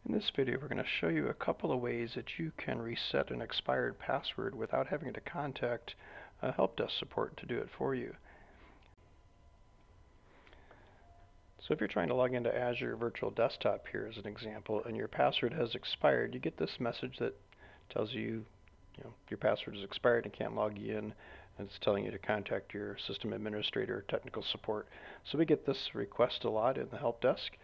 In this video, we're going to show you a couple of ways that you can reset an expired password without having to contact help desk support to do it for you. So if you're trying to log into Azure Virtual Desktop here as an example, and your password has expired, you get this message that tells you, your password is expired and can't log you in, and it's telling you to contact your system administrator or technical support. So we get this request a lot in the help desk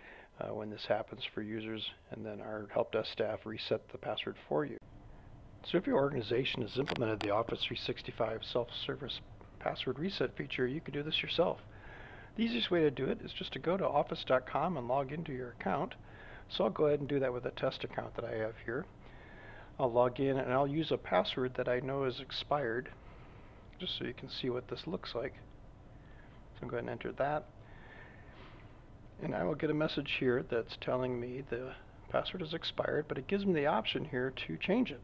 when this happens for users, and then our help desk staff reset the password for you. So if your organization has implemented the Office 365 self-service password reset feature, you can do this yourself. The easiest way to do it is just to go to office.com and log into your account. So I'll go ahead and do that with a test account that I have here. I'll log in and I'll use a password that I know is expired, just so you can see what this looks like. So I'll go ahead and enter that. And I will get a message here that's telling me the password is expired, but it gives me the option here to change it.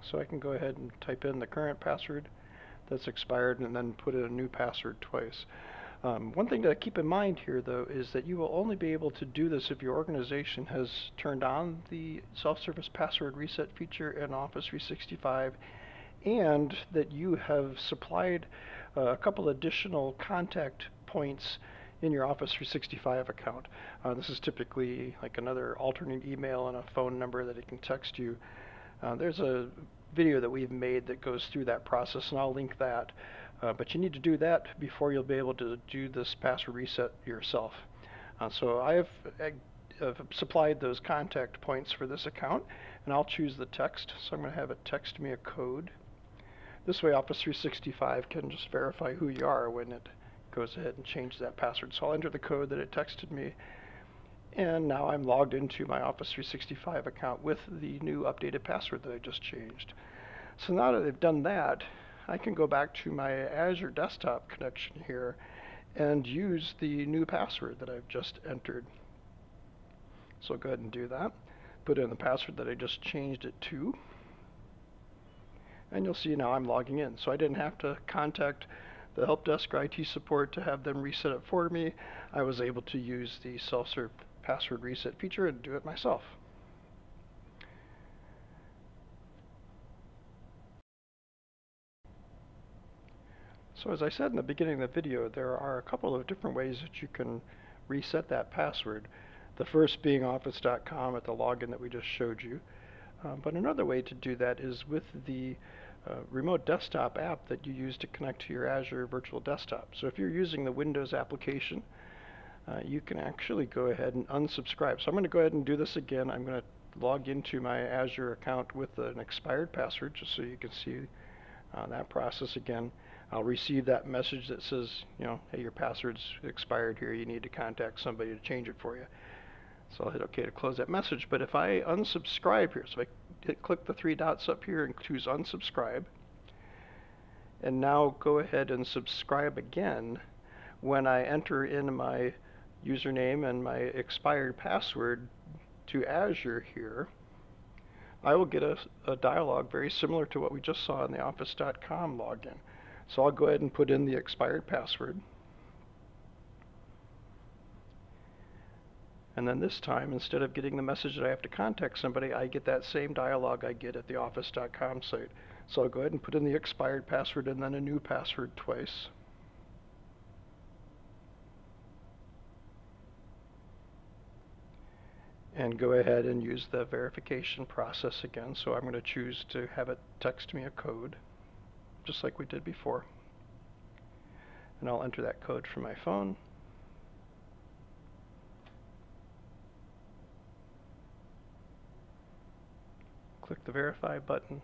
So I can go ahead and type in the current password that's expired and then put in a new password twice. One thing to keep in mind here, though, is that you will only be able to do this if your organization has turned on the self-service password reset feature in Office 365 and that you have supplied a couple additional contact points in your Office 365 account. This is typically like another alternate email and a phone number that it can text you. There's a video that we've made that goes through that process, and I'll link that. But you need to do that before you'll be able to do this password reset yourself. So I have supplied those contact points for this account, and I'll choose the text. So I'm going to have it text me a code. This way Office 365 can just verify who you are when it goes ahead and changes that password. So I'll enter the code that it texted me, and now I'm logged into my Office 365 account with the new updated password that I just changed. So now that they've done that, I can go back to my Azure desktop connection here and use the new password that I've just entered. So I'll go ahead and do that. Put in the password that I just changed it to. And you'll see now I'm logging in. So I didn't have to contact the help desk or IT support to have them reset it for me. I was able to use the self-serve password reset feature and do it myself. So as I said in the beginning of the video, there are a couple of different ways that you can reset that password. The first being office.com at the login that we just showed you. But another way to do that is with the remote desktop app that you use to connect to your Azure Virtual Desktop. So if you're using the Windows application, you can actually go ahead and unsubscribe. So I'm going to go ahead and do this again. I'm going to log into my Azure account with an expired password, just so you can see that process again. I'll receive that message that says, hey, your password's expired here. You need to contact somebody to change it for you. So I'll hit OK to close that message. But if I unsubscribe here, so I click the three dots up here and choose unsubscribe, and now go ahead and subscribe again, when I enter in my username and my expired password to Azure here, I will get a dialog very similar to what we just saw in the office.com login. So I'll go ahead and put in the expired password. And then this time, instead of getting the message that I have to contact somebody, I get that same dialog I get at the office.com site. So I'll go ahead and put in the expired password and then a new password twice. And go ahead and use the verification process again. So I'm going to choose to have it text me a code, just like we did before. And I'll enter that code from my phone. Click the verify button.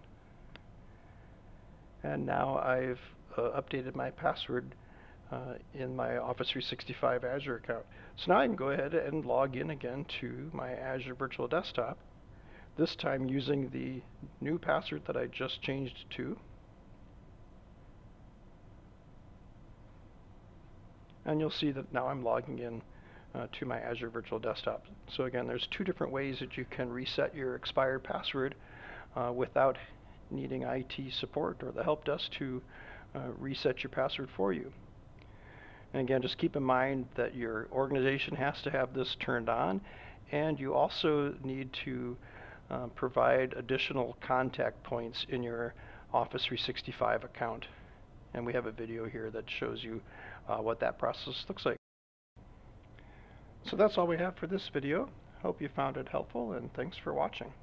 And now I've updated my password in my Office 365 Azure account. So now I can go ahead and log in again to my Azure Virtual Desktop, this time using the new password that I just changed to. And you'll see that now I'm logging in to my Azure Virtual Desktop. So again, there's two different ways that you can reset your expired password without needing IT support or the help desk to reset your password for you. And again, just keep in mind that your organization has to have this turned on, And you also need to provide additional contact points in your Office 365 account. And we have a video here that shows you what that process looks like. So that's all we have for this video. Hope you found it helpful, and thanks for watching.